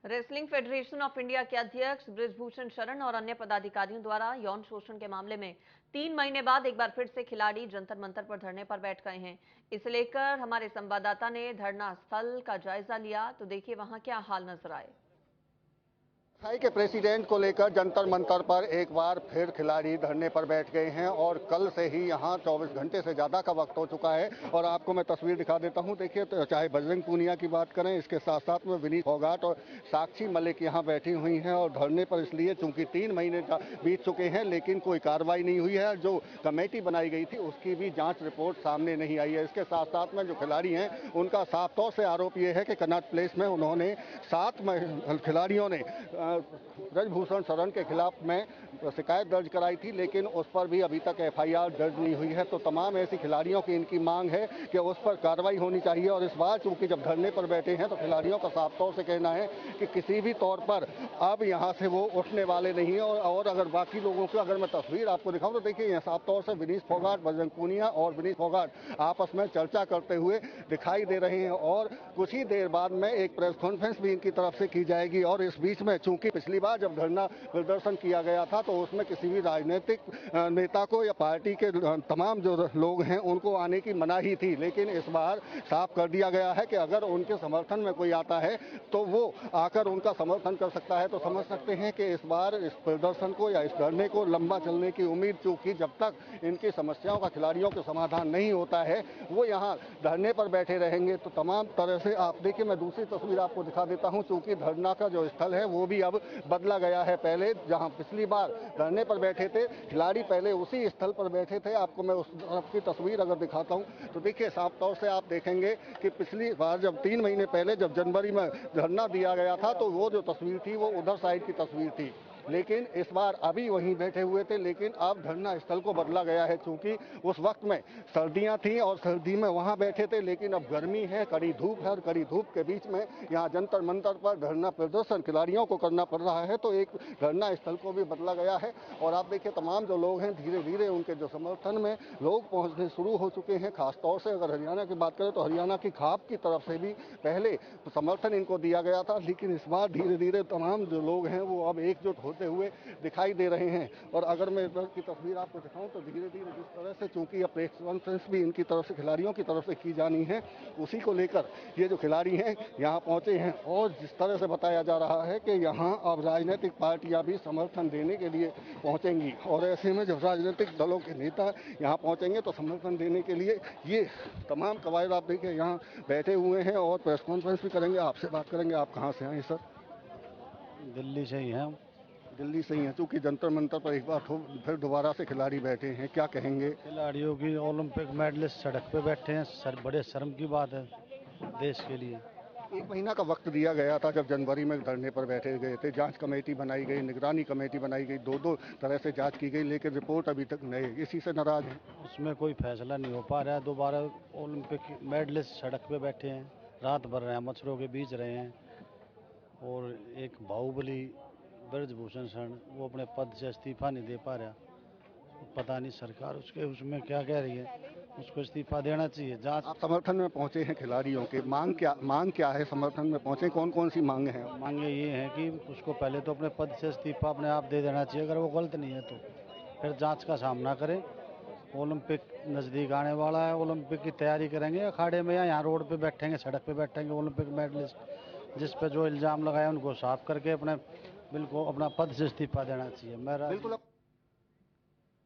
Wrestling federation of India के अध्यक्ष बृजभूषण शरण और अन्य पदाधिकारियों द्वारा यौन शोषण के मामले में 3 महीने बाद एक बार फिर से खिलाड़ी जंतर मंतर पर धरने पर बैठ गए हैं। इसे लेकर हमारे संवाददाता ने धरना स्थल का जायजा लिया, तो देखिए वहां क्या हाल नजर आए। आईसीसी के प्रेसिडेंट को लेकर जंतर मंतर पर एक बार फिर खिलाड़ी धरने पर बैठ गए हैं और कल से ही यहां 24 घंटे से ज़्यादा का वक्त हो चुका है। और आपको मैं तस्वीर दिखा देता हूं। देखिए, तो चाहे बजरंग पूनिया की बात करें, इसके साथ साथ में विनीत फोगाट और साक्षी मलिक यहां बैठी हुई हैं और धरने पर इसलिए चूंकि 3 महीने बीत चुके हैं लेकिन कोई कार्रवाई नहीं हुई है। जो कमेटी बनाई गई थी उसकी भी जाँच रिपोर्ट सामने नहीं आई है। इसके साथ साथ में जो खिलाड़ी हैं उनका साफ तौर से आरोप ये है कि कनॉट प्लेस में उन्होंने 7 खिलाड़ियों ने बृजभूषण शरण के खिलाफ में शिकायत दर्ज कराई थी, लेकिन उस पर भी अभी तक एफआईआर दर्ज नहीं हुई है। तो तमाम ऐसी खिलाड़ियों की इनकी मांग है कि उस पर कार्रवाई होनी चाहिए। और इस बार चूंकि जब धरने पर बैठे हैं तो खिलाड़ियों का साफ तौर से कहना है कि किसी भी तौर पर अब यहाँ से वो उठने वाले नहीं है। और अगर बाकी लोगों की अगर मैं तस्वीर आपको दिखाऊं तो देखिए, यहाँ साफ तौर से विनीत फोगाट, बजरंग पूनिया और विनीत फोगाट आपस में चर्चा करते हुए दिखाई दे रहे हैं। और कुछ ही देर बाद में एक प्रेस कॉन्फ्रेंस भी इनकी तरफ से की जाएगी। और इस बीच में चूंकि पिछली बार जब धरना प्रदर्शन किया गया था तो उसमें किसी भी राजनीतिक नेता को या पार्टी के तमाम जो लोग हैं उनको आने की मनाही थी, लेकिन इस बार साफ कर दिया गया है कि अगर उनके समर्थन में कोई आता है तो वो आकर उनका समर्थन कर सकता है। तो समझ सकते हैं कि इस बार इस प्रदर्शन को या इस धरने को लंबा चलने की उम्मीद, चूंकि जब तक इनकी समस्याओं का खिलाड़ियों के समाधान नहीं होता है वो यहाँ धरने पर बैठे रहेंगे। तो तमाम तरह से आप देखिए, मैं दूसरी तस्वीर आपको दिखा देता हूँ। चूंकि धरना का जो स्थल है वो भी अब बदला गया है। पहले जहां पिछली बार धरने पर बैठे थे खिलाड़ी, पहले उसी स्थल पर बैठे थे। आपको मैं उस तरफ की तस्वीर अगर दिखाता हूं तो देखिए, साफ तौर से आप देखेंगे कि पिछली बार जब 3 महीने पहले जब जनवरी में धरना दिया गया था तो वो जो तस्वीर थी वो उधर साइड की तस्वीर थी, लेकिन इस बार अभी वहीं बैठे हुए थे। लेकिन अब धरना स्थल को बदला गया है, क्योंकि उस वक्त में सर्दियां थी और सर्दी में वहां बैठे थे, लेकिन अब गर्मी है, कड़ी धूप है और कड़ी धूप के बीच में यहां जंतर मंतर पर धरना प्रदर्शन खिलाड़ियों को करना पड़ रहा है। तो एक धरना स्थल को भी बदला गया है। और आप देखिए, तमाम जो लोग हैं धीरे धीरे उनके जो समर्थन में लोग पहुंचने शुरू हो चुके हैं। खासतौर से अगर हरियाणा की बात करें तो हरियाणा की खाप की तरफ से भी पहले समर्थन इनको दिया गया था, लेकिन इस बार धीरे धीरे तमाम जो लोग हैं वो अब एकजुट होते हुए दिखाई दे रहे हैं। और अगर मैं इधर की तस्वीर आपको दिखाऊं तो धीरे धीरे जिस तरह से, चूंकि अब प्रेस कॉन्फ्रेंस भी इनकी तरफ से खिलाड़ियों की तरफ से की जानी है, उसी को लेकर ये जो खिलाड़ी हैं यहाँ पहुंचे हैं। और जिस तरह से बताया जा रहा है कि यहाँ अब राजनीतिक पार्टियां भी समर्थन देने के लिए पहुंचेंगी। और ऐसे में जब राजनीतिक दलों के नेता यहाँ पहुंचेंगे तो समर्थन देने के लिए ये तमाम कवायद आप देखिए यहाँ बैठे हुए हैं और प्रेस कॉन्फ्रेंस भी करेंगे। आपसे बात करेंगे, आप कहाँ से आए सर? दिल्ली से ही हैं। दिल्ली से ही हैं। चूंकि जंतर मंतर पर एक बार फिर दोबारा से खिलाड़ी बैठे हैं, क्या कहेंगे? खिलाड़ियों की ओलंपिक मेडलिस्ट सड़क पे बैठे हैं, बड़े शर्म की बात है देश के लिए। 1 महीना का वक्त दिया गया था जब जनवरी में धरने पर बैठे गए थे, जांच कमेटी बनाई गई, निगरानी कमेटी बनाई गई, दो तरह से जांच की गई, लेकिन रिपोर्ट अभी तक नहीं। इसी से नाराज हैं। उसमें कोई फैसला नहीं हो पा रहा है। दोबारा ओलंपिक मेडलिस्ट सड़क पे बैठे हैं, रात भर रहे हैं, मच्छरों के बीच रहे हैं। और एक बाहुबली बृजभूषण शरण, वो अपने पद से इस्तीफा नहीं दे पा रहा। पता नहीं सरकार उसमें क्या कह रही है, उसको इस्तीफा देना चाहिए। जांच। आप समर्थन में पहुंचे हैं खिलाड़ियों के, मांग क्या है? समर्थन में पहुंचे, कौन कौन सी मांगे हैं? मांगे ये हैं कि उसको पहले तो अपने पद से इस्तीफा अपने आप दे देना चाहिए, अगर वो गलत नहीं है तो फिर जांच का सामना करें। ओलंपिक नज़दीक आने वाला है, ओलंपिक की तैयारी करेंगे अखाड़े में या यहाँ रोड पे बैठेंगे, सड़क पे बैठेंगे। ओलंपिक मेडलिस्ट जिस पे जो इल्ज़ाम लगाया उनको साफ करके अपने बिल्कुल अपना पद से इस्तीफा देना चाहिए। मेरा बिल्कुल।